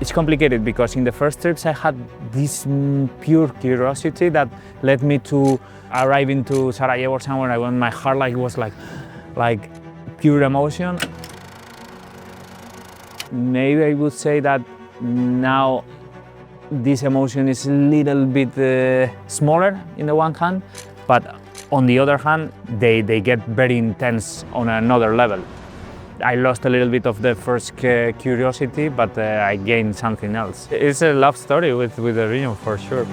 It's complicated because in the first trips I had this pure curiosity that led me to arrive into Sarajevo somewhere when my heart was like pure emotion. Maybe I would say that now this emotion is a little bit smaller in the one hand, but on the other hand, they get very intense on another level. I lost a little bit of the first curiosity, but I gained something else. It's a love story with the region for sure.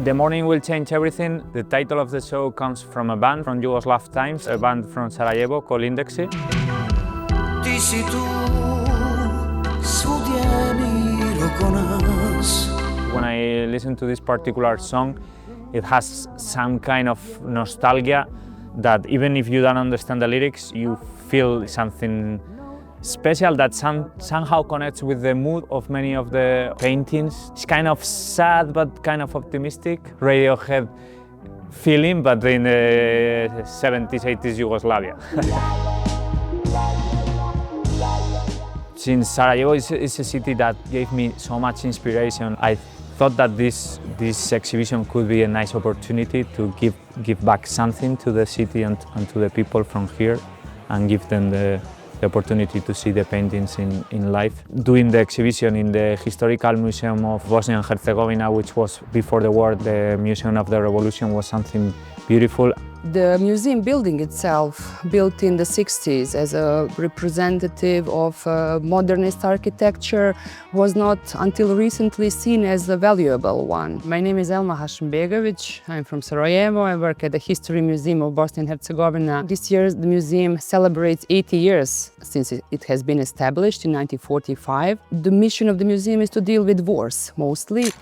The morning will change everything. The title of the show comes from a band from Yugoslav times, a band from Sarajevo called Indeksi. When I listen to this particular song, it has some kind of nostalgia that even if you don't understand the lyrics, you feel something special that somehow connects with the mood of many of the paintings. It's kind of sad but kind of optimistic. Radiohead feeling, but in the 70s, 80s Yugoslavia. Since Sarajevo is a city that gave me so much inspiration, I thought that this exhibition could be a nice opportunity to give back something to the city and to the people from here and give them the opportunity to see the paintings in life. Doing the exhibition in the Historical Museum of Bosnia and Herzegovina, which was before the war the Museum of the Revolution, was something beautiful. The museum building itself, built in the 60s as a representative of modernist architecture, was not until recently seen as a valuable one. My name is Elma Hasimbegovic. I'm from Sarajevo. I work at the History Museum of Bosnia and Herzegovina. This year the museum celebrates 80 years since it has been established in 1945. The mission of the museum is to deal with wars, mostly.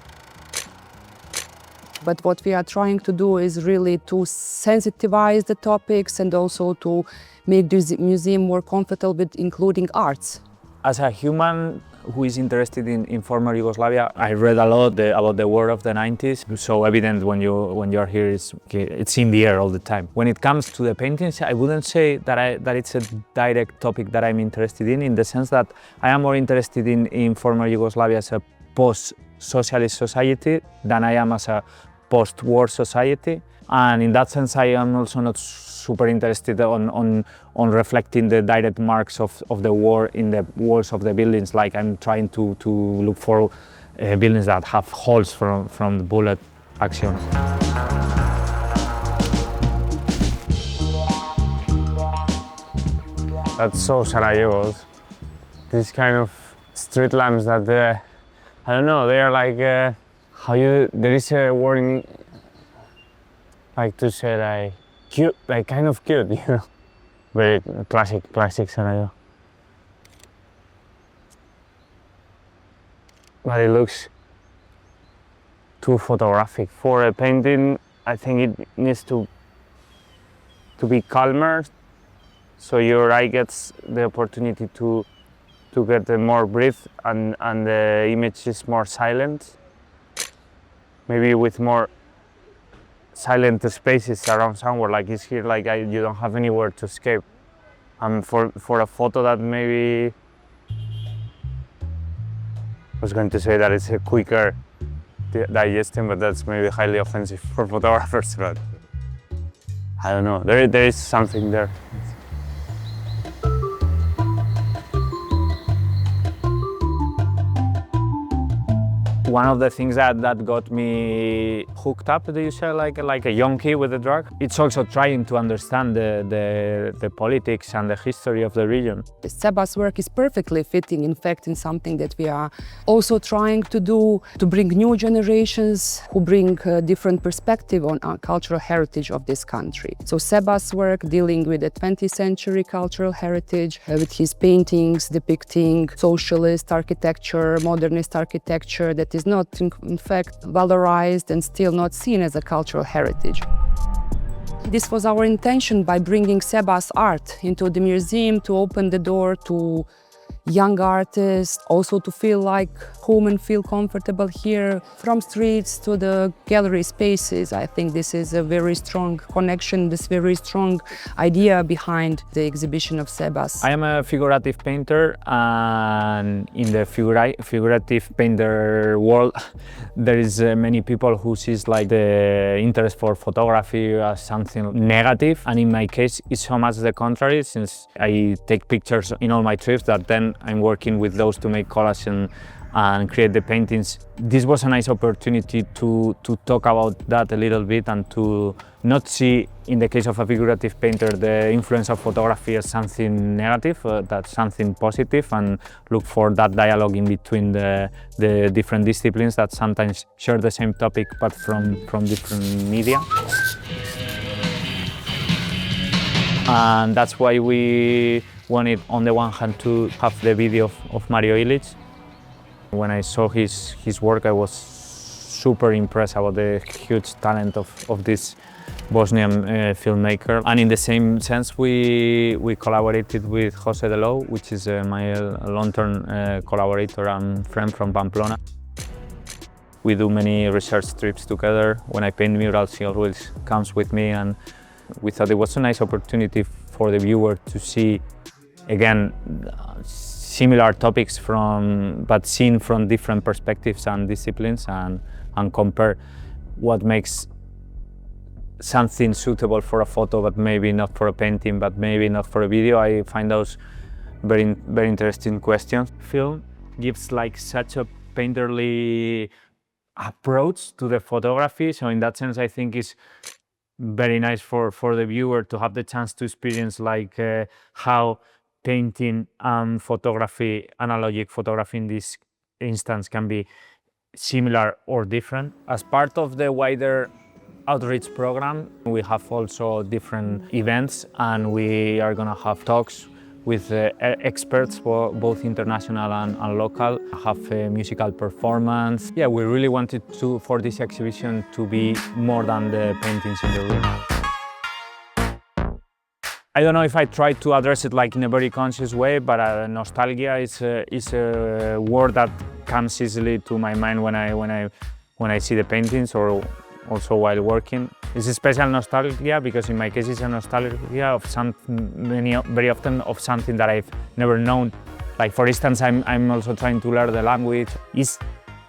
But what we are trying to do is really to sensitize the topics and also to make the museum more comfortable with including arts. As a human who is interested in former Yugoslavia, I read a lot about the war of the 90s. So evident when you're here, it's in the air all the time. When it comes to the paintings, I wouldn't say that it's a direct topic that I'm interested in the sense that I am more interested in former Yugoslavia as a post-socialist society than I am as a post-war society, and in that sense I am also not super interested on reflecting the direct marks of the war in the walls of the buildings, like I'm trying to look for buildings that have holes from the bullet action. That's so Sarajevo. These kind of street lamps that I don't know, they are like there is a word like to say like cute, like kind of cute, you know. Very classic Sarajevo. But it looks too photographic. For a painting, I think it needs to be calmer, so your eye gets the opportunity to get more breath and the image is more silent. Maybe with more silent spaces around somewhere, like it's here, like you don't have anywhere to escape. And for a photo that maybe, I was going to say that it's a quicker digestion, but that's maybe highly offensive for photographers, but I don't know, there is something there. One of the things that got me hooked up, do you say, like a yonki with the drug? It's also trying to understand the politics and the history of the region. Sebas' work is perfectly fitting, in fact, in something that we are also trying to do, to bring new generations who bring a different perspective on our cultural heritage of this country. So Sebas' work dealing with the 20th century cultural heritage, with his paintings depicting socialist architecture, modernist architecture that is not in fact valorized and still not seen as a cultural heritage. This was our intention by bringing Sebas art into the museum, to open the door to young artists, also to feel like home and feel comfortable here. From streets to the gallery spaces, I think this is a very strong connection, this very strong idea behind the exhibition of Sebas. I am a figurative painter, and in the figurative painter world there is many people who sees like the interest for photography as something negative, and in my case it's so much the contrary, since I take pictures in all my trips that then I'm working with those to make collage and create the paintings. This was a nice opportunity to talk about that a little bit, and to not see, in the case of a figurative painter, the influence of photography as something negative, that's something positive, and look for that dialogue in between the different disciplines that sometimes share the same topic but from different media. And that's why we wanted, on the one hand, to have the video of Mario Ilic. When I saw his work, I was super impressed about the huge talent of this Bosnian filmmaker. And in the same sense, we collaborated with Jose de Lou, which is my long-term collaborator and friend from Pamplona. We do many research trips together. When I paint murals, he always comes with me, and we thought it was a nice opportunity for the viewer to see, again, similar topics but seen from different perspectives and disciplines, and compare what makes something suitable for a photo but maybe not for a painting, but maybe not for a video. I find those very interesting questions. Film gives like such a painterly approach to the photography, so in that sense I think it's very nice for the viewer to have the chance to experience like how painting and photography, analogic photography in this instance, can be similar or different. As part of the wider outreach program, we have also different events, and we are going to have talks with experts, both international and local, have a musical performance. Yeah, we really wanted for this exhibition to be more than the paintings in the room. I don't know if I try to address it like in a very conscious way, but nostalgia is a word that comes easily to my mind when I see the paintings, or also while working. It's a special nostalgia because in my case it's a nostalgia of very often of something that I've never known. Like for instance, I'm also trying to learn the language. Is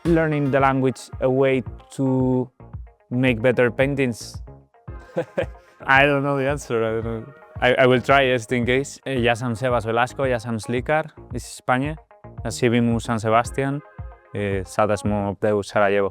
learning the language a way to make better paintings? I don't know the answer. I don't know. I will try just in case. Ja sam Sebas Velasco, ja sam slikar iz Spanje. Živim u San Sebastian. Sada smo u Sarajevo.